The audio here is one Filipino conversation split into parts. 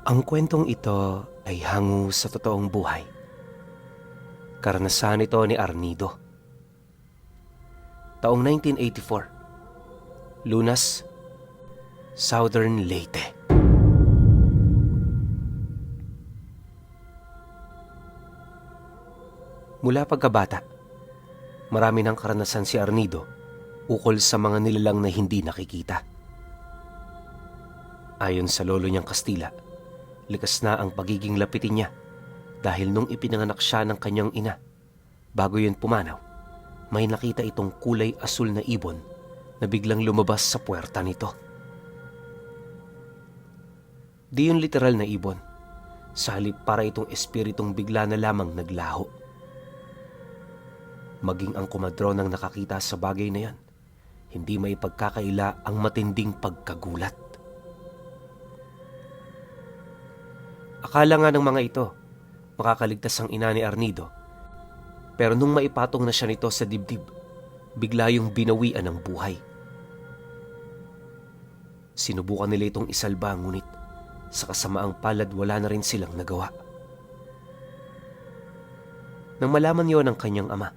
Ang kwentong ito ay hango sa totoong buhay. Karanasan ito ni Arnido. Taong 1984, Lunas, Southern Leyte. Mula pagkabata, marami ng karanasan si Arnido ukol sa mga nilalang na hindi nakikita. Ayon sa lolo niyang Kastila, likas na ang pagiging lapitin niya dahil nung ipinanganak siya ng kanyang ina, bago yun pumanaw, may nakita itong kulay asul na ibon na biglang lumabas sa puwerta nito. Di yun literal na ibon, sa halip para itong espiritong bigla na lamang naglaho. Maging ang kumadronang nakakita sa bagay na yan, hindi may pagkakaila ang matinding pagkagulat. Akala nga ng mga ito, makakaligtas ang ina ni Arnido. Pero nung maipatong na siya nito sa dibdib, bigla yung binawian ng buhay. Sinubukan nila itong isalba, ngunit sa kasamaang palad wala na rin silang nagawa. Nang malaman yon ng kanyang ama,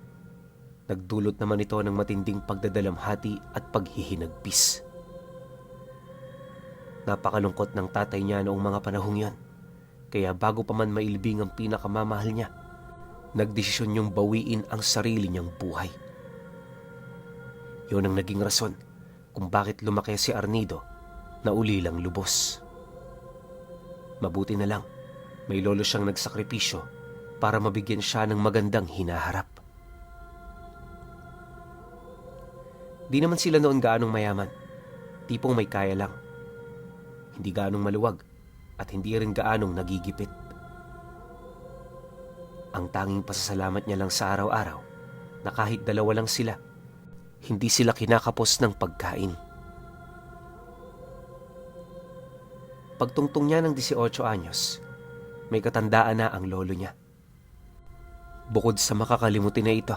nagdulot naman ito ng matinding pagdadalamhati at paghihinagpis. Napakalungkot ng tatay niya noong mga panahong yon. Kaya bago pa man mailibing ang pinakamamahal niya, nagdesisyon niyang bawiin ang sarili niyang buhay. Yun ang naging rason kung bakit lumaki si Arnido na ulilang lubos. Mabuti na lang, may lolo siyang nagsakripisyo para mabigyan siya ng magandang hinaharap. Di naman sila noon gaanong mayaman, tipong may kaya lang. Hindi gaanong maluwag at hindi rin gaanong nagigipit. Ang tanging pasasalamat niya lang sa araw-araw na kahit dalawa lang sila, hindi sila kinakapos ng pagkain. Pagtungtong niya ng 18 anyos, may katandaan na ang lolo niya. Bukod sa makakalimutin na ito,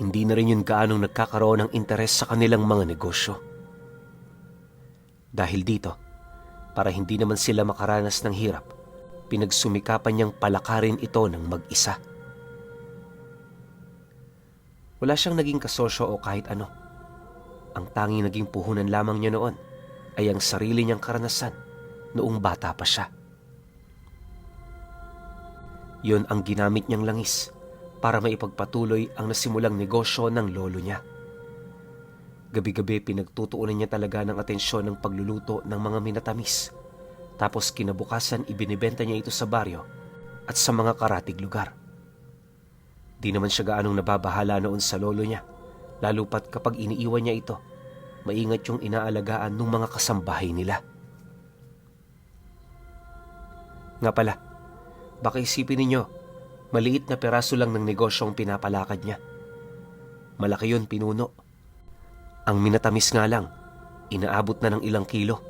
hindi na rin yun gaanong nagkakaroon ng interes sa kanilang mga negosyo. Dahil dito, para hindi naman sila makaranas ng hirap, pinagsumikapan niyang palakarin ito ng mag-isa. Wala siyang naging kasosyo o kahit ano. Ang tanging naging puhunan lamang niya noon ay ang sarili niyang karanasan noong bata pa siya. Yun ang ginamit niyang langis para maipagpatuloy ang nasimulang negosyo ng lolo niya. Gabi-gabi pinagtutuunan niya talaga ng atensyon ng pagluluto ng mga minatamis. Tapos kinabukasan ibinibenta niya ito sa baryo at sa mga karatig lugar. Di naman siya gaanong nababahala noon sa lolo niya, lalo pat kapag iniiwan niya ito, maingat yung inaalagaan ng mga kasambahay nila. Nga pala, baka isipin ninyo, maliit na peraso lang ng negosyo ang pinapalakad niya. Malaki yun, pinuno. Ang minatamis nga lang, inaabot na ng ilang kilo.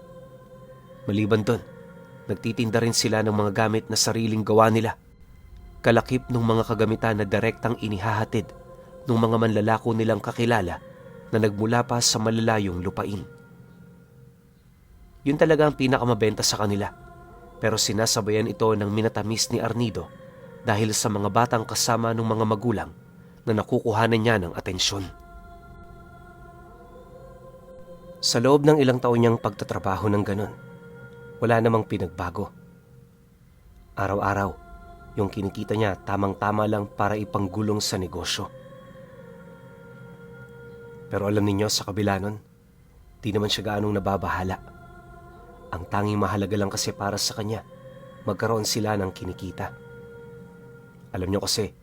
Maliban doon, nagtitinda rin sila ng mga gamit na sariling gawa nila. Kalakip ng mga kagamitan na direktang inihahatid ng mga manlalako nilang kakilala na nagmula pa sa malalayong lupain. Yun talaga ang pinakamabenta sa kanila, pero sinasabayan ito ng minatamis ni Arnido dahil sa mga batang kasama ng mga magulang na nakukuhanan niya ng atensyon. Sa loob ng ilang taon niyang pagtatrabaho ng ganon, wala namang pinagbago. Araw-araw, yung kinikita niya tamang-tama lang para ipanggulong sa negosyo. Pero alam ninyo, sa kabila nun, di naman siya gaanong nababahala. Ang tanging mahalaga lang kasi para sa kanya, magkaroon sila ng kinikita. Alam niyo kasi,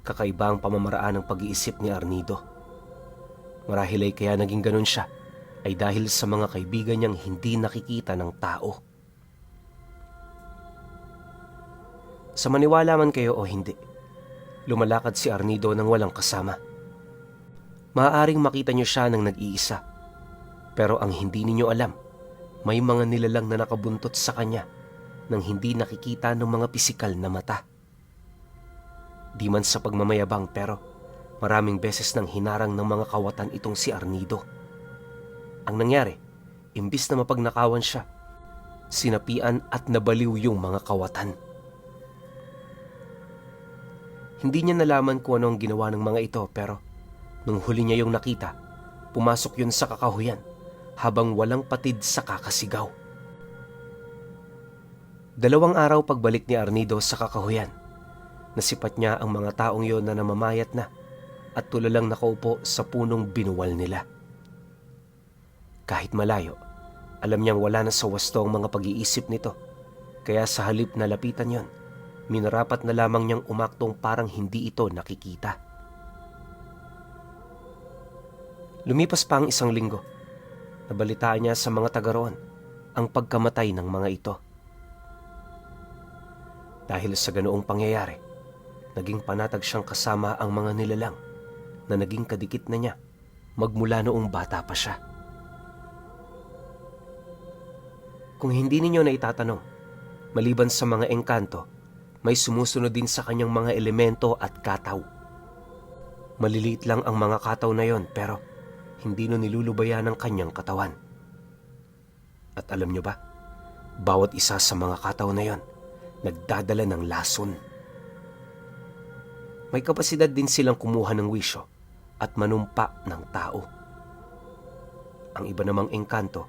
kakaiba ang pamamaraan ng pag-iisip ni Arnido. Marahil ay kaya naging ganon siya, ay dahil sa mga kaibigan niyang hindi nakikita ng tao. Sa maniwala man kayo o hindi, lumalakad si Arnido nang walang kasama. Maaaring makita niyo siya ng nag-iisa, pero ang hindi ninyo alam, may mga nilalang na nakabuntot sa kanya nang hindi nakikita ng mga pisikal na mata. Di man sa pagmamayabang, pero maraming beses nang hinarang ng mga kawatan itong si Arnido. Ang nangyari, imbis na mapagnakawan siya, sinapian at nabaliw yung mga kawatan. Hindi niya nalaman kung ano ang ginawa ng mga ito, pero nung huli niya yung nakita, pumasok yun sa kakahuyan habang walang patid sa kakasigaw. 2 araw pagbalik ni Arnido sa kakahuyan, nasipat niya ang mga taong yon na namamayat na at tulalang nakaupo sa punong binuwal nila. Kahit malayo, alam niyang wala na sa wasto ang mga pag-iisip nito, kaya sa halip na lapitan yon, minarapat na lamang niyang umaktong parang hindi ito nakikita. Lumipas pa ang 1 linggo. Nabalitaan niya sa mga taga roon ang pagkamatay ng mga ito. Dahil sa ganoong pangyayari, naging panatag siyang kasama ang mga nilalang na naging kadikit na niya magmula noong bata pa siya. Kung hindi ninyo na itatanong, maliban sa mga engkanto, may sumusunod din sa kanyang mga elemento at kataw. Maliliit lang ang mga kataw na yon, pero hindi no nilulubayan ang kanyang katawan. At alam nyo ba, bawat isa sa mga kataw na yon nagdadala ng lason. May kapasidad din silang kumuha ng wisyo at manumpa ng tao. Ang iba namang engkanto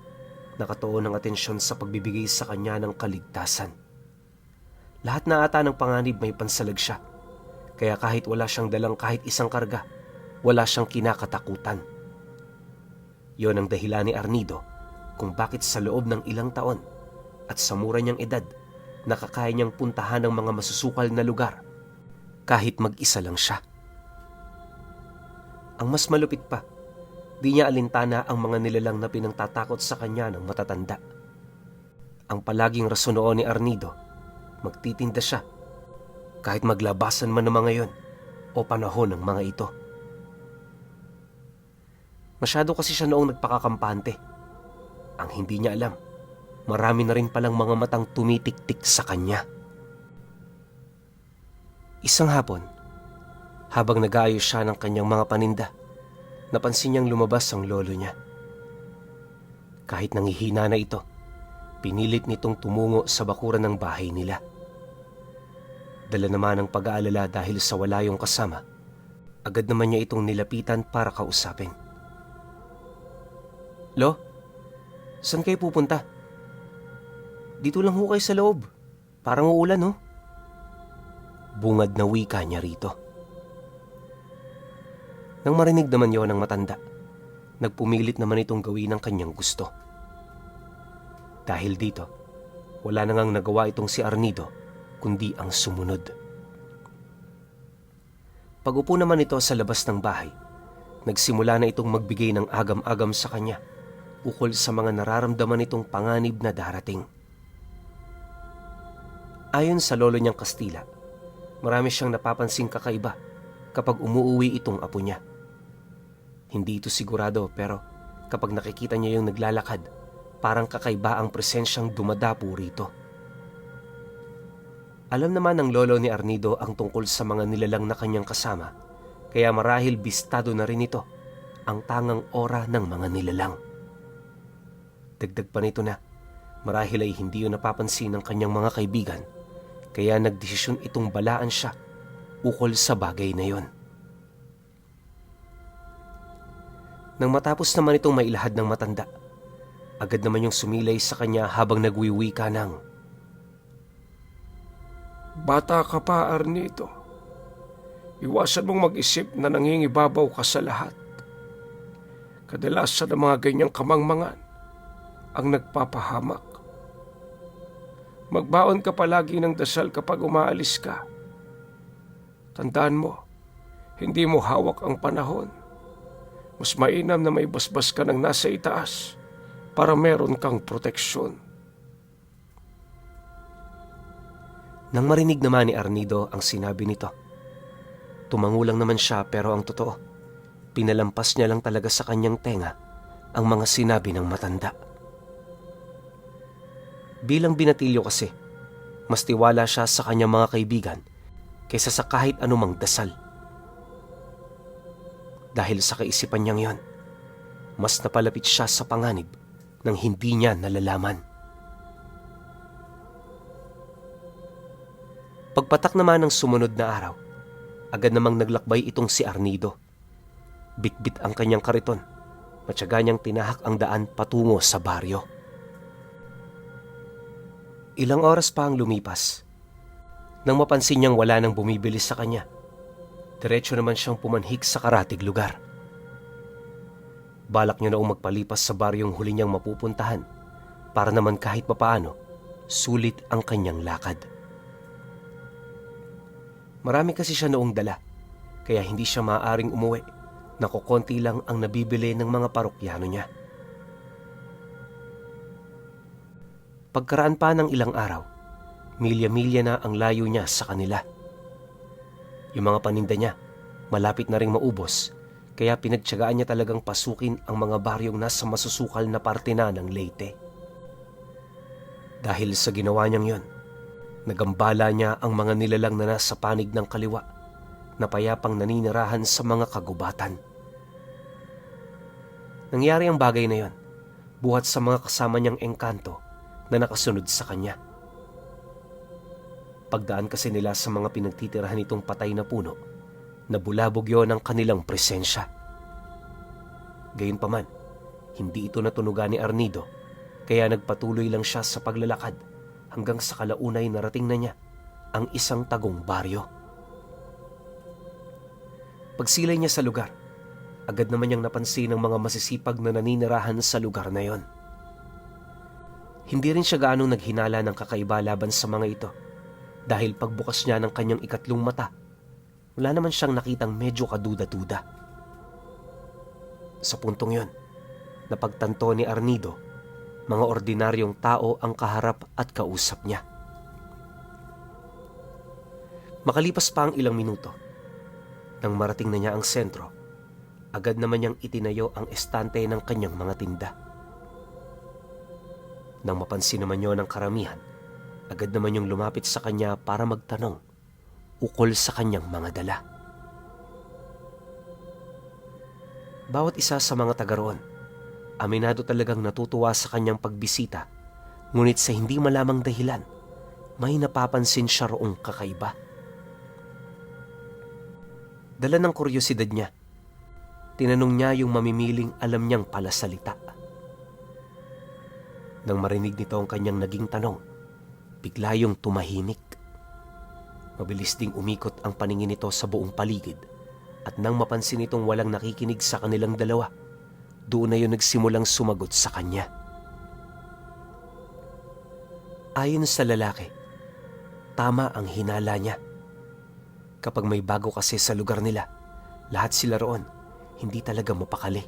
nakatuon ng atensyon sa pagbibigay sa kanya ng kaligtasan. Lahat na ata ng panganib may pansalag siya, kaya kahit wala siyang dalang kahit isang karga, wala siyang kinakatakutan. Yon ang dahilan ni Arnido kung bakit sa loob ng ilang taon at sa mura niyang edad, nakakaya niyang puntahan ng mga masusukal na lugar kahit mag-isa lang siya. Ang mas malupit pa, di niya alintana ang mga nilalang na pinangtatakot sa kanya ng matatanda. Ang palaging rason noon ni Arnido, magtitinda siya kahit maglabasan man ng mga yon o panahon ng mga ito. Masyado kasi siya noong nagpakakampante. Ang hindi niya alam, marami na rin palang mga matang tumitik-tik sa kanya. Isang hapon, habang nag-aayos siya ng kanyang mga paninda, napansin niyang lumabas ang lolo niya. Kahit nangihina na ito, pinilit nitong tumungo sa bakuran ng bahay nila. Dala naman ang pag-aalala dahil sa wala yung kasama, agad naman niya itong nilapitan para kausapin. "Lo, saan kayo pupunta?" "Dito lang ho kayo sa loob. Parang uulan, no?" Bungad na wika niya rito. Nang marinig naman yon ng matanda, nagpumilit naman itong gawin ang kanyang gusto. Dahil dito, wala na ngang nagawa itong si Arnido, kundi ang sumunod. Pag-upo naman ito sa labas ng bahay, nagsimula na itong magbigay ng agam-agam sa kanya ukol sa mga nararamdaman itong panganib na darating. Ayon sa lolo niyang Kastila, marami siyang napapansing kakaiba kapag umuuwi itong apo niya. Hindi ito sigurado, pero kapag nakikita niya yung naglalakad, parang kakaiba ang presensyang dumadapo rito. Alam naman ng lolo ni Arnido ang tungkol sa mga nilalang na kanyang kasama, kaya marahil bistado na rin ito ang tangang ora ng mga nilalang. Dagdag pa nito na marahil ay hindi yun napapansin ng kanyang mga kaibigan, kaya nagdesisyon itong balaan siya ukol sa bagay na yon. Nang matapos naman itong mailahad ng matanda, agad naman yung sumilay sa kanya habang nagwiwika ng, "Bata ka pa, Arnido. Iwasan mong mag-isip na nangingibabaw ka sa lahat. Kadalasan ng mga ganyang kamangmangan ang nagpapahamak. Magbaon ka palagi ng dasal kapag umaalis ka. Tandaan mo, hindi mo hawak ang panahon. Mas mainam na may basbas ka ng nasa itaas para meron kang proteksyon." Nang marinig naman ni Arnido ang sinabi nito, tumango lang naman siya, pero ang totoo, pinalampas niya lang talaga sa kanyang tenga ang mga sinabi ng matanda. Bilang binatilyo kasi, mas tiwala siya sa kanyang mga kaibigan kaysa sa kahit anumang dasal. Dahil sa kaisipan niyang yon, mas napalapit siya sa panganib nang hindi niya nalalaman. Pagpatak naman ng sumunod na araw, agad namang naglakbay itong si Arnido. Bitbit ang kanyang kariton, matyaga niyang tinahak ang daan patungo sa baryo. Ilang oras pa ang lumipas. Nang mapansin niyang wala nang bumibili sa kanya, diretso naman siyang pumanhik sa karatig lugar. Balak niya noong magpalipas sa baryong huli niyang mapupuntahan para naman kahit papaano, sulit ang kanyang lakad. Marami kasi siya noong dala, kaya hindi siya maaaring umuwi na kukonti lang ang nabibili ng mga parokyano niya. Pagkaraan pa ng ilang araw, milya-milya na ang layo niya sa kanila. Yung mga paninda niya, malapit na ring maubos, kaya pinagtiyagaan niya talagang pasukin ang mga baryong nasa masusukal na parte na ng Leyte. Dahil sa ginawa niyang yon, nagambala niya ang mga nilalang na nasa panig ng kaliwa na payapang naninirahan sa mga kagubatan. Nangyari ang bagay na yon buhat sa mga kasama niyang engkanto na nakasunod sa kanya. Pagdaan kasi nila sa mga pinagtitirahan nitong patay na puno, nabulabog yon ang kanilang presensya. Gayunpaman, hindi ito natunugan ni Arnido, kaya nagpatuloy lang siya sa paglalakad hanggang sa kalaunay narating na niya ang isang tagong baryo. Pagsilay niya sa lugar, agad naman niyang napansin ang mga masisipag na naninirahan sa lugar na yon. Hindi rin siya gaanong naghinala ng kakaiba laban sa mga ito dahil pagbukas niya ng kanyang ikatlong mata, wala naman siyang nakitang medyo kaduda-duda. Sa puntong yon, napagtanto ni Arnido, mga ordinaryong tao ang kaharap at kausap niya. Makalipas pa ang ilang minuto, nang marating na niya ang sentro, agad naman niyang itinayo ang estante ng kanyang mga tinda. Nang mapansin naman niyo ng karamihan, agad naman niyang lumapit sa kanya para magtanong ukol sa kanyang mga dala. Bawat isa sa mga taga roon, aminado talagang natutuwa sa kanyang pagbisita, ngunit sa hindi malamang dahilan, may napapansin siya roong kakaiba. Dala ng kuryosidad niya, tinanong niya yung mamimiling alam niyang palasalita. Nang marinig nito ang kanyang naging tanong, bigla yung tumahimik. Mabilis ding umikot ang paningin nito sa buong paligid at nang mapansin nitong walang nakikinig sa kanilang dalawa, doon na yun nagsimulang sumagot sa kanya. Ayon sa lalaki, tama ang hinala niya. Kapag may bago kasi sa lugar nila, lahat sila roon hindi talaga mapakali.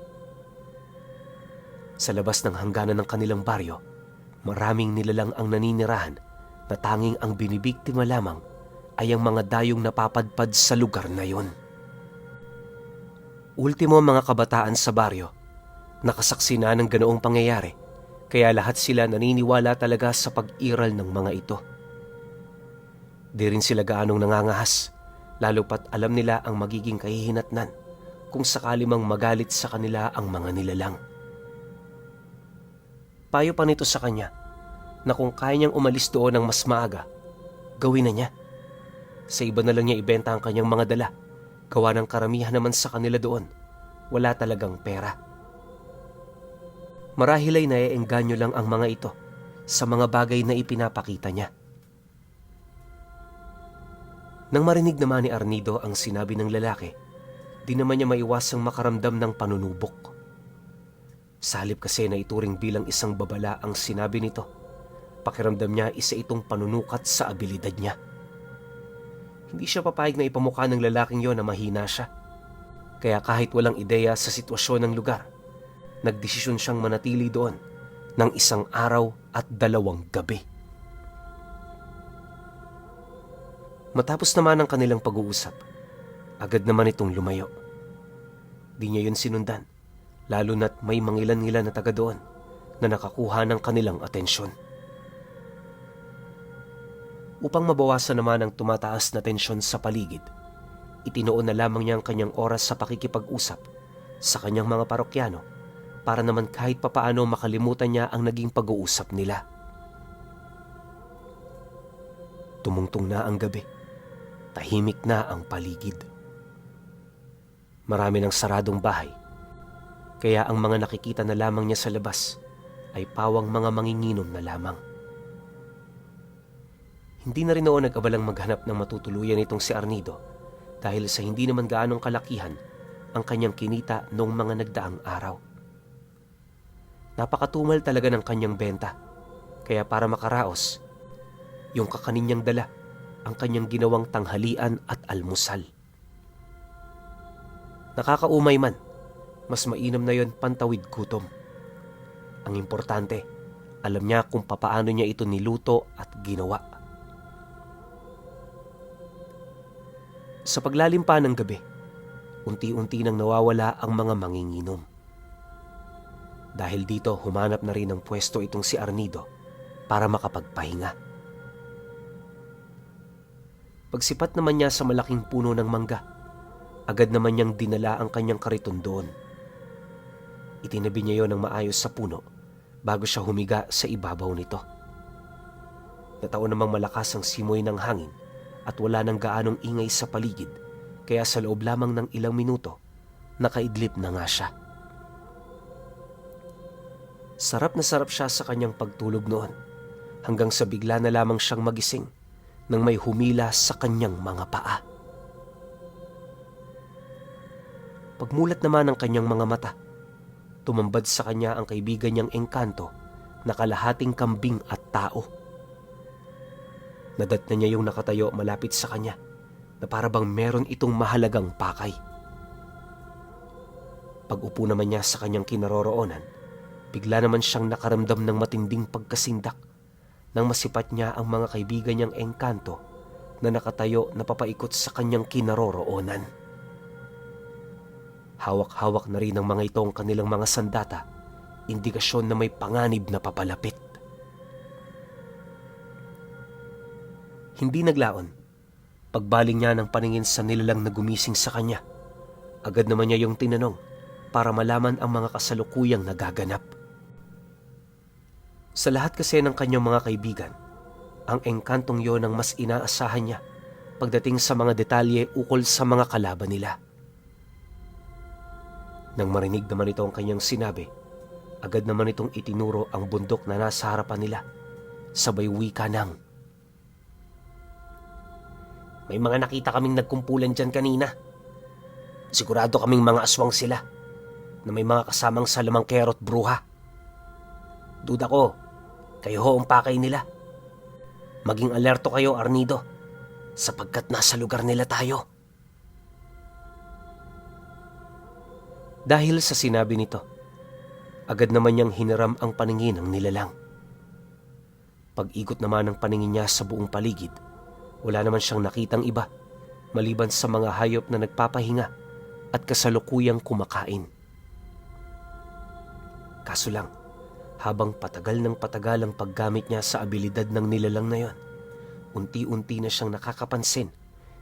Sa labas ng hangganan ng kanilang baryo, maraming nilalang ang naninirahan na tanging ang binibiktima lamang ay ang mga dayong napapadpad sa lugar na yon. Ultimo mga kabataan sa baryo, nakasaksi na ng ganoong pangyayari, kaya lahat sila naniniwala talaga sa pag-iral ng mga ito. Di rin sila gaanong nangangahas, lalo pat alam nila ang magiging kahihinatnan kung sakali mang magalit sa kanila ang mga nilalang. Payo pa nito sa kanya na kung kaya niyang umalis doon ng mas maaga, gawin na niya. Sa iba na lang niya ibenta ang kanyang mga dala, gawa ng karamihan naman sa kanila doon, wala talagang pera. Marahil ay naiengganyo lang ang mga ito sa mga bagay na ipinapakita niya. Nang marinig naman ni Arnido ang sinabi ng lalaki, di naman niya maiwasang makaramdam ng panunubok. Salip kasi na ituring bilang isang babala ang sinabi nito, pakiramdam niya isa itong panunukat sa abilidad niya. Hindi siya papayag na ipamukha ng lalaking yon na mahina siya. Kaya kahit walang ideya sa sitwasyon ng lugar, nagdesisyon siyang manatili doon ng 1 araw at 2 gabi. Matapos naman ang kanilang pag-uusap, agad naman itong lumayo. Di niya yun sinundan, lalo na't may mangilan-ngilan na taga doon na nakakuha ng kanilang atensyon. Upang mabawasan naman ang tumataas na tensyon sa paligid, itinoon na lamang niya ang kanyang oras sa pakikipag-usap sa kanyang mga parokyano para naman kahit papaano makalimutan niya ang naging pag-uusap nila. Tumungtong na ang gabi tahimik na ang paligid. Marami ng saradong bahay, kaya ang mga nakikita na lamang niya sa labas ay pawang mga manginginom na lamang. Hindi na rin noon nag-abalang maghanap ng matutuluyan itong si Arnido dahil sa hindi naman gaanong kalakihan ang kanyang kinita noong mga nagdaang araw. Napakatumal talaga ng kanyang benta, kaya para makaraos, yung kakanin niyang dala ang kanyang ginawang tanghalian at almusal. Nakakaumay man, mas mainam na yon pantawid gutom. Ang importante, alam niya kung papaano niya ito niluto at ginawa. Sa paglalim pa ng gabi, unti-unti nang nawawala ang mga manginginom. Dahil dito humanap na rin ng pwesto itong si Arnido para makapagpahinga. Pagsipat naman niya sa malaking puno ng mangga, agad naman niyang dinala ang kanyang kariton doon. Itinabi niya yon ng maayos sa puno bago siya humiga sa ibabaw nito. Nataon namang malakas ang simoy ng hangin at wala nang gaanong ingay sa paligid, kaya sa loob lamang ng ilang minuto, nakaidlip na nga siya. Sarap na sarap siya sa kanyang pagtulog noon, hanggang sa bigla na lamang siyang magising nang may humila sa kanyang mga paa. Pagmulat naman ng kanyang mga mata, tumambad sa kanya ang kaibigan niyang engkanto na kalahating kambing at tao. Nadat na niya yung nakatayo malapit sa kanya na para bang meron itong mahalagang pakay. Pag-upo naman niya sa kanyang kinaroroonan, bigla naman siyang nakaramdam ng matinding pagkasindak nang masipat niya ang mga kaibigan niyang engkanto na nakatayo na papaikot sa kanyang kinaroroonan. Hawak-hawak na rin ng mga ito ang kanilang mga sandata, indikasyon na may panganib na papalapit. Hindi naglaon. Pagbaling niya ng paningin sa nilalang na gumising sa kanya, agad naman niya yung tinanong para malaman ang mga kasalukuyang nagaganap. Sa lahat kasi ng kanyang mga kaibigan, ang engkantong yon ang mas inaasahan niya pagdating sa mga detalye ukol sa mga kalaban nila. Nang marinig naman ito ang kanyang sinabi, agad naman itong itinuro ang bundok na nasa harapan nila, sabay wika ng, "May mga nakita kaming nagkumpulan dyan kanina. Sigurado kaming mga aswang sila na may mga kasamang salamangkero at bruha. Duda ko, kayo ho ang pakay nila. Maging alerto kayo, Arnido, sapagkat nasa lugar nila tayo." Dahil sa sinabi nito, agad naman niyang hiniram ang paningin ng nilalang. Pag-ikot naman ng paningin niya sa buong paligid, wala naman siyang nakitang iba maliban sa mga hayop na nagpapahinga at kasalukuyang kumakain. Kaso lang, habang patagal ng patagal ang paggamit niya sa abilidad ng nilalang na yon, unti-unti na siyang nakakapansin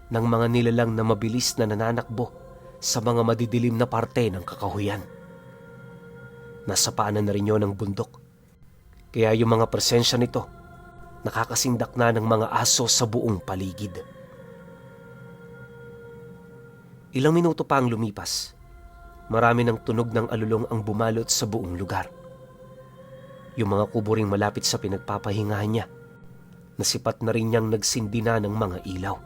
ng mga nilalang na mabilis na nananakbo sa mga madidilim na parte ng kakahuyan. Nasa paanan na rin yon ng bundok, kaya yung mga presensya nito nakakasindak na ng mga aso sa buong paligid. Ilang minuto pa ang lumipas, marami ng tunog ng alulong ang bumalot sa buong lugar. Yung mga kubo ring malapit sa pinagpapahingahan niya, nasipat na rin niyang nagsindi na ng mga ilaw.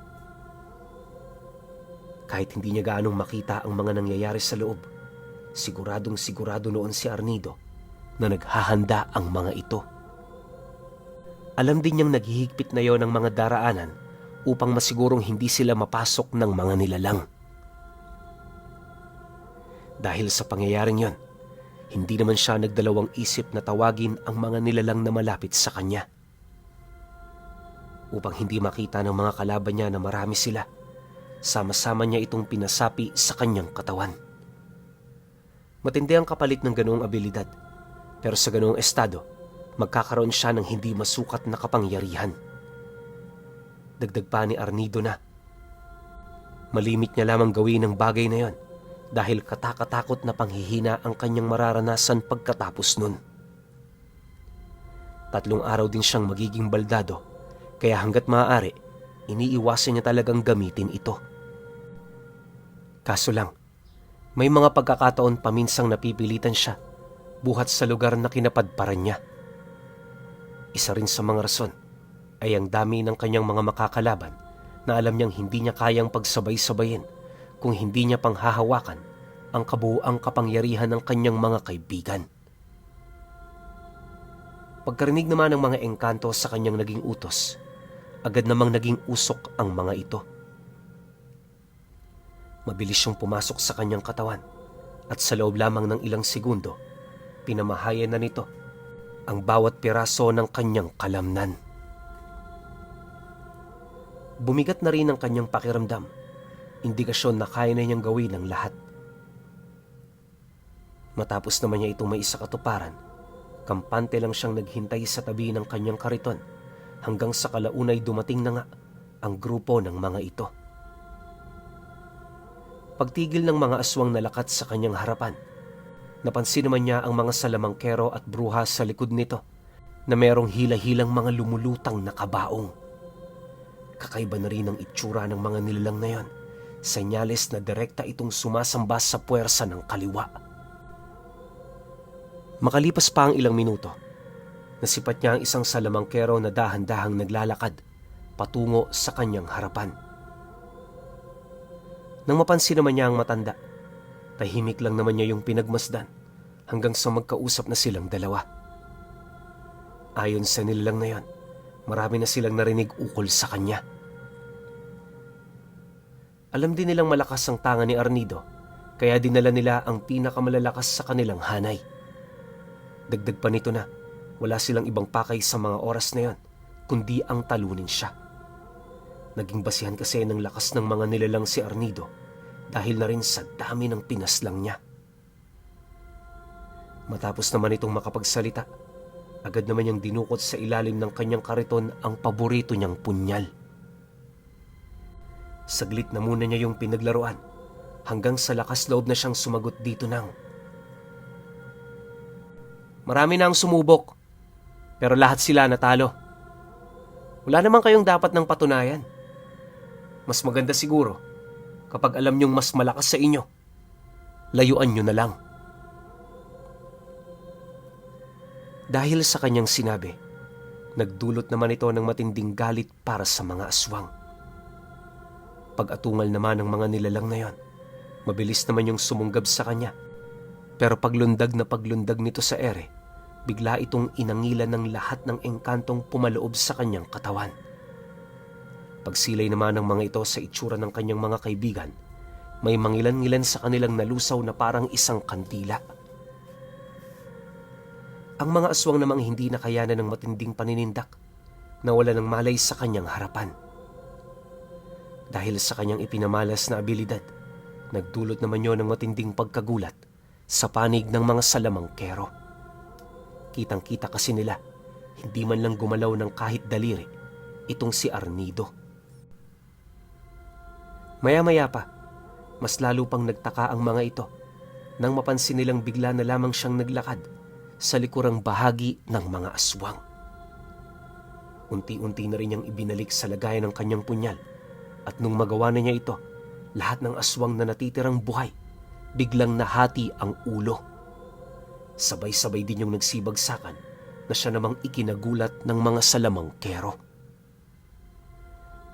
Kahit hindi niya gaanong makita ang mga nangyayari sa loob, siguradong sigurado noon si Arnido na naghahanda ang mga ito. Alam din niyang naghihigpit na yon ng mga daraanan upang masigurong hindi sila mapasok ng mga nilalang. Dahil sa pangyayaring yon, hindi naman siya nagdalawang isip na tawagin ang mga nilalang na malapit sa kanya. Upang hindi makita ng mga kalaban niya na marami sila, sama-sama niya itong pinasapi sa kanyang katawan. Matindi ang kapalit ng ganoong abilidad, pero sa ganoong estado, magkakaroon siya ng hindi masukat na kapangyarihan. Dagdag pa ni Arnido na malimit niya lamang gawin ang bagay na yon dahil katakatakot na panghihina ang kanyang mararanasan pagkatapos nun. 3 araw din siyang magiging baldado, kaya hanggat maaari, iniiwasan niya talagang gamitin ito. Kaso lang, may mga pagkakataon paminsang napipilitan siya buhat sa lugar na kinapadparan niya. Isa rin sa mga rason ay ang dami ng kanyang mga makakalaban na alam niyang hindi niya kayang pagsabay-sabayin kung hindi niya panghahawakan ang kabuuang kapangyarihan ng kanyang mga kaibigan. Pagkarinig naman ng mga engkanto sa kanyang naging utos, agad namang naging usok ang mga ito. Mabilis siyang pumasok sa kanyang katawan at sa loob lamang ng ilang segundo, pinamahayan na nito ang bawat piraso ng kanyang kalamnan. Bumigat na rin ang kanyang pakiramdam, indikasyon na kaya na niyang gawin ang lahat. Matapos naman niya itong maisakatuparan, kampante lang siyang naghintay sa tabi ng kanyang kariton hanggang sa kalaunay dumating na nga ang grupo ng mga ito. Pagtigil ng mga aswang na lakat sa kanyang harapan, napansin naman niya ang mga salamangkero at bruha sa likod nito na merong hila-hilang mga lumulutang na kabaong. Kakaiba na rin ang itsura ng mga nilalang na yon, senyales na direkta itong sumasamba sa puwersa ng kaliwa. Makalipas pa ang ilang minuto, nasipat niya ang isang salamangkero na dahan-dahang naglalakad patungo sa kanyang harapan. Nang mapansin naman niya ang matanda, tahimik lang naman niya yung pinagmasdan hanggang sa magkausap na silang dalawa. Ayon sa nilalang na yon, marami na silang narinig ukol sa kanya. Alam din nilang malakas ang tanga ni Arnido, kaya dinala nila ang pinakamalalakas sa kanilang hanay. Dagdag pa nito na wala silang ibang pakay sa mga oras na yon, kundi ang talunin siya. Naging basihan kasi ng lakas ng mga nilalang si Arnido dahil na rin sa dami ng pinaslang niya. Matapos naman itong makapagsalita, agad naman niyang dinukot sa ilalim ng kanyang kariton ang paborito niyang punyal. Saglit na muna niya yung pinaglaruan hanggang sa lakas loob na siyang sumagot dito ng, "Marami na ang sumubok, pero lahat sila natalo. Wala naman kayong dapat ng patunayan. Mas maganda siguro kapag alam niyong mas malakas sa inyo, layuan niyo na lang." Dahil sa kanyang sinabi, nagdulot naman ito ng matinding galit para sa mga aswang. Pag-atungal naman ng mga nilalang na yon, mabilis naman yung sumunggab sa kanya. Pero paglundag nito sa ere, bigla itong inangilan ng lahat ng engkantong pumaloob sa kanyang katawan. Pagsilay naman ng mga ito sa itsura ng kanyang mga kaibigan, may mangilan-ngilan sa kanilang nalusaw na parang isang kandila. Ang mga aswang namang hindi nakayanan ng matinding paninindak, nawala ng malay sa kanyang harapan. Dahil sa kanyang ipinamalas na abilidad, nagdulot naman yon ng matinding pagkagulat sa panig ng mga salamangkero. Kitang-kita kasi nila, hindi man lang gumalaw ng kahit daliri itong si Arnido. Maya-maya pa, mas lalo pang nagtaka ang mga ito nang mapansin nilang bigla na lamang siyang naglakad sa likurang bahagi ng mga aswang. Unti-unti na rin niyang ibinalik sa lagayan ng kanyang punyal at nung magawa na niya ito, lahat ng aswang na natitirang buhay biglang nahati ang ulo. Sabay-sabay din yung nagsibagsakan na siya namang ikinagulat ng mga salamangkero.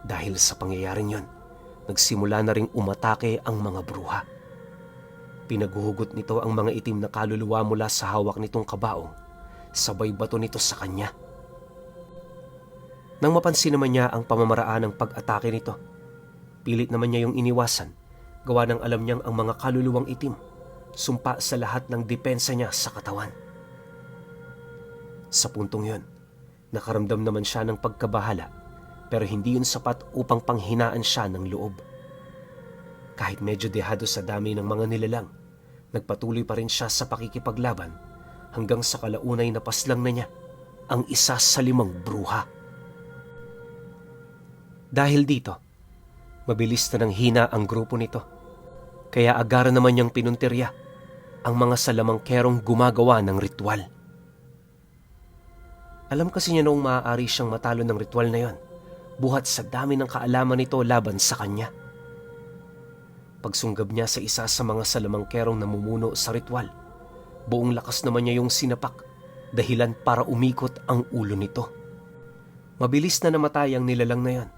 Dahil sa pangyayaring yon, nagsimula na ring umatake ang mga bruha. Pinaghuhugot nito ang mga itim na kaluluwa mula sa hawak nitong kabaong, sabay bato nito sa kanya. Nang mapansin naman niya ang pamamaraan ng pag-atake nito, pilit naman niya yung iniwasan, gawa ng alam niyang ang mga kaluluwang itim sumpa sa lahat ng depensa niya sa katawan. Sa puntong yon, nakaramdam naman siya ng pagkabahala, pero hindi yun sapat upang panghinaan siya ng loob. Kahit medyo dehado sa dami ng mga nilalang, nagpatuloy pa rin siya sa pakikipaglaban hanggang sa kalaunay na paslang na niya ang isa sa 5 bruha. Dahil dito, mabilis na nang hina ang grupo nito, kaya agaran naman niyang pinuntirya ang mga salamangkerong gumagawa ng ritual. Alam kasi niya noong maaari siyang matalo ng ritual na yon, buhat sa dami ng kaalaman nito laban sa kanya. Pagsunggab niya sa isa sa mga salamangkerong namumuno sa ritual, buong lakas naman niya yung sinapak, dahilan para umikot ang ulo nito. Mabilis na namatay ang nilalang na yan,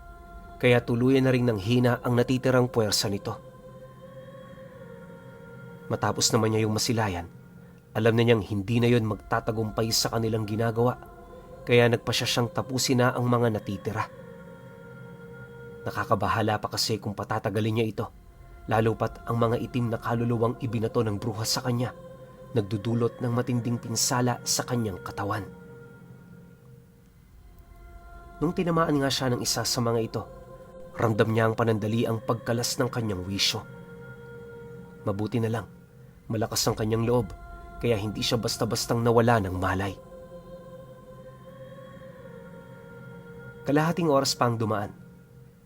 kaya tuluyan na rin ng hina ang natitirang puwersa nito. Matapos naman niya yung masilayan, alam na niyang hindi na yon magtatagumpay sa kanilang ginagawa, kaya nagpasya siyang tapusin na ang mga natitira. Nakakabahala pa kasi kung patatagalin niya ito, lalo pat ang mga itim na kaluluwang ibinato ng bruha sa kanya, nagdudulot ng matinding pinsala sa kanyang katawan. Nung tinamaan nga siya ng isa sa mga ito, ramdam niya ang panandali ang pagkalas ng kanyang wisyo. Mabuti na lang, malakas ang kanyang loob, kaya hindi siya basta-bastang nawala ng malay. Kalahating oras pa ang dumaan.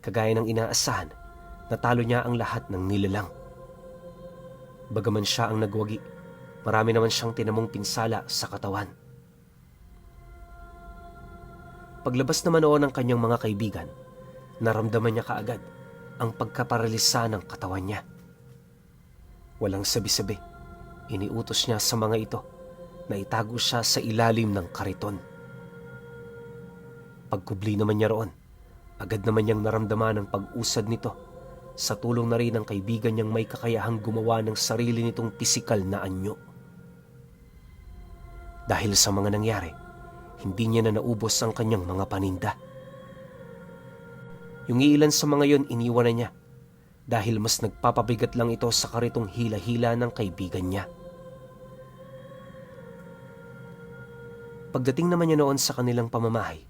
Kagaya ng inaasahan, natalo niya ang lahat ng nilalang. Bagaman siya ang nagwagi, marami naman siyang tinamong pinsala sa katawan. Paglabas naman noon ng kanyang mga kaibigan, naramdaman niya kaagad ang pagkaparalisa ng katawan niya. Walang sabi-sabi, iniutos niya sa mga ito na itago siya sa ilalim ng kariton. Pagkubli naman niya roon, agad naman niyang naramdaman ang pag-usad nito sa tulong na rin ng kaibigan niyang may kakayahang gumawa ng sarili nitong pisikal na anyo. Dahil sa mga nangyari, hindi niya na naubos ang kanyang mga paninda. Yung iilan sa mga yon iniwan na niya dahil mas nagpapabigat lang ito sa karitong hila-hila ng kaibigan niya. Pagdating naman niya noon sa kanilang pamamahay,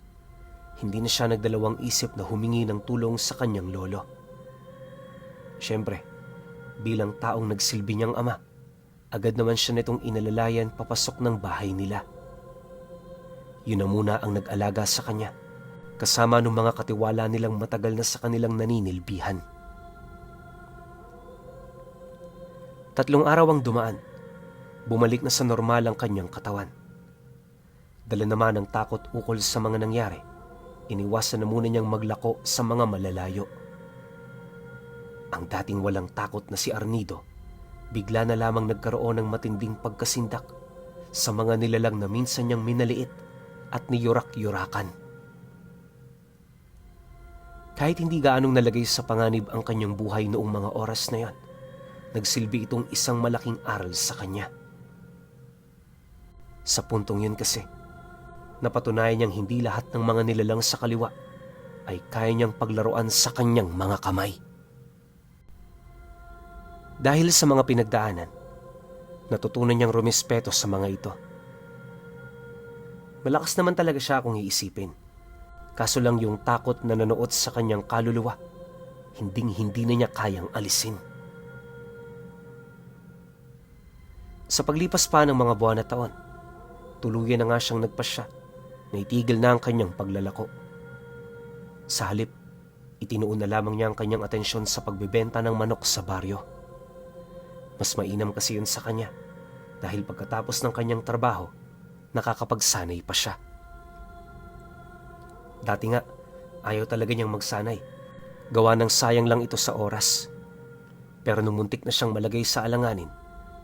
hindi na siya nagdalawang isip na humingi ng tulong sa kanyang lolo. Siyempre, bilang taong nagsilbi niyang ama, agad naman siya nitong inalalayan papasok ng bahay nila. Yun na muna ang nag-alaga sa kanya, kasama ng mga katiwala nilang matagal na sa kanilang naninilbihan. 3 araw ang dumaan, bumalik na sa normal ang kanyang katawan. Dala naman ng takot ukol sa mga nangyari, iniwasan na muna niyang maglako sa mga malalayo. Ang dating walang takot na si Arnido, bigla na lamang nagkaroon ng matinding pagkasindak sa mga nilalang na minsan niyang minaliit at niyurak-yurakan. Kahit hindi gaanong nalagay sa panganib ang kanyang buhay noong mga oras na yon, nagsilbi itong isang malaking aral sa kanya. Sa puntong yun kasi, napatunayan niyang hindi lahat ng mga nilalang sa kaliwa ay kaya niyang paglaruan sa kanyang mga kamay. Dahil sa mga pinagdaanan, natutunan niyang rumispeto sa mga ito. Malakas naman talaga siya kung iisipin. Kaso lang yung takot na nanuot sa kanyang kaluluwa, hinding-hindi na niya kayang alisin. Sa paglipas pa ng mga buwan at taon, tuluyan na nga siyang nagpasya na itigil na ang kanyang paglalako. Sa halip, itinuon na lamang niya ang kanyang atensyon sa pagbebenta ng manok sa baryo. Mas mainam kasi yun sa kanya dahil pagkatapos ng kanyang trabaho, nakakapagsanay pa siya. Dati nga, ayaw talaga niyang magsanay. Gawa ng sayang lang ito sa oras. Pero nung muntik na siyang malagay sa alanganin,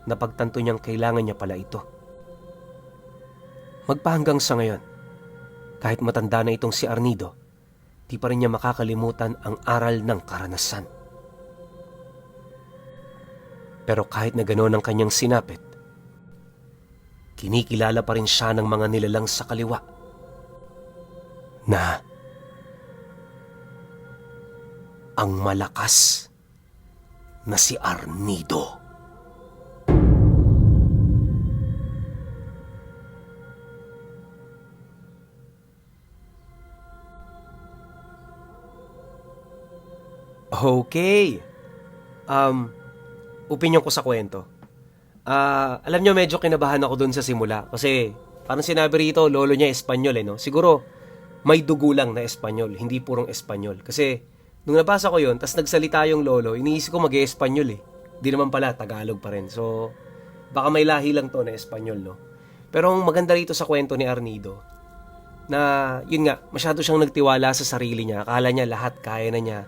napagtanto niyang kailangan niya pala ito. Magpahanggang sa ngayon, kahit matanda na itong si Arnido, di pa rin niya makakalimutan ang aral ng karanasan. Pero kahit na gano'n ang kanyang sinapit, kinikilala pa rin siya ng mga nilalang sa kaliwa na ang malakas na si Arnido. Okay. Opinion ko sa kwento. Alam nyo, medyo kinabahan ako dun sa simula. Kasi parang sinabi rito, lolo niya Espanyol no? Siguro may dugo lang na Espanyol, hindi purong Espanyol. Kasi nung nabasa ko yun, tas nagsalita yung lolo, iniisip ko mag-Espanyol Di naman pala, Tagalog pa rin. So, baka may lahi lang to na Espanyol, no? Pero ang maganda rito sa kwento ni Arnido, na yun nga, masyado siyang nagtiwala sa sarili niya. Akala niya lahat kaya na niya.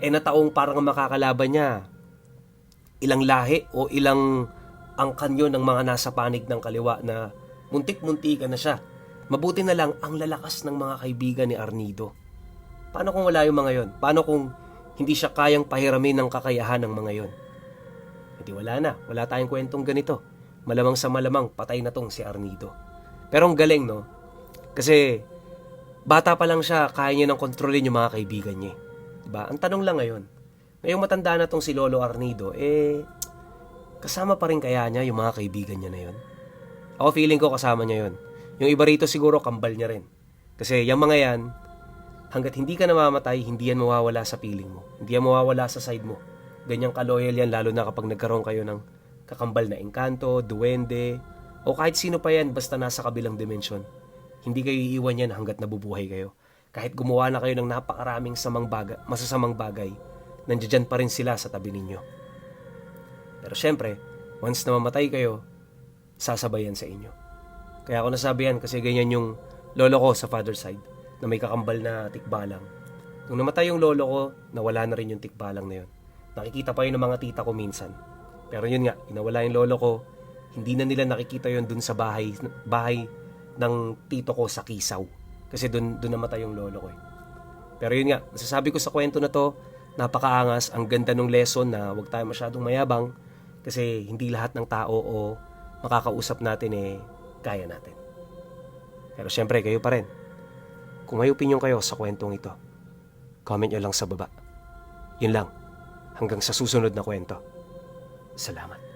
Na taong parang makakalaban niya, ilang lahi o ilang angkan yun ng mga nasa panig ng kaliwa na muntik-muntikan na siya. Mabuti na lang ang lalakas ng mga kaibigan ni Arnido. Paano kung wala yung mga yon? Paano kung hindi siya kayang pahiramin ng kakayahan ng mga yon? Hindi wala na. Wala tayong kwentong ganito. Malamang sa malamang, patay na tong si Arnido. Pero ang galing, no? Kasi bata pa lang siya, kaya niya nang kontrolin yung mga kaibigan niya. Diba? Ang tanong lang ngayon, ngayong matanda na tong si Lolo Arnido, kasama pa rin kaya niya yung mga kaibigan niya na yun? Ako feeling ko kasama niya yun. Yung iba rito siguro kambal niya rin. Kasi yung mga yan, hanggat hindi ka namamatay, hindi yan mawawala sa piling mo. Hindi yan mawawala sa side mo. Ganyang ka-loyal yan, lalo na kapag nagkaroon kayo ng kakambal na engkanto, duwende, o kahit sino pa yan basta nasa kabilang dimensyon. Hindi kayo iiwan yan hanggat nabubuhay kayo. Kahit gumawa na kayo ng napakaraming masasamang bagay, nandiyan pa rin sila sa tabi ninyo. Pero syempre, once na mamatay kayo, sasabayan sa inyo. Kaya ako nasabi yan kasi ganyan yung lolo ko sa father side, na may kakambal na tikbalang. Nung namatay yung lolo ko, nawala na rin yung tikbalang na yun. Nakikita pa yun ng mga tita ko minsan. Pero yun nga, inawala yung lolo ko, hindi na nila nakikita yun dun sa bahay ng tito ko sa Kisaw. Kasi dun namatay yung lolo ko eh. Pero yun nga, masasabi ko sa kwento na to, napakaangas, ang ganda ng lesson na huwag tayo masyadong mayabang kasi hindi lahat ng tao o makakausap natin kaya natin. Pero syempre, kayo pa rin. Kung may opinion kayo sa kwentong ito, comment nyo lang sa baba. Yun lang. Hanggang sa susunod na kwento. Salamat.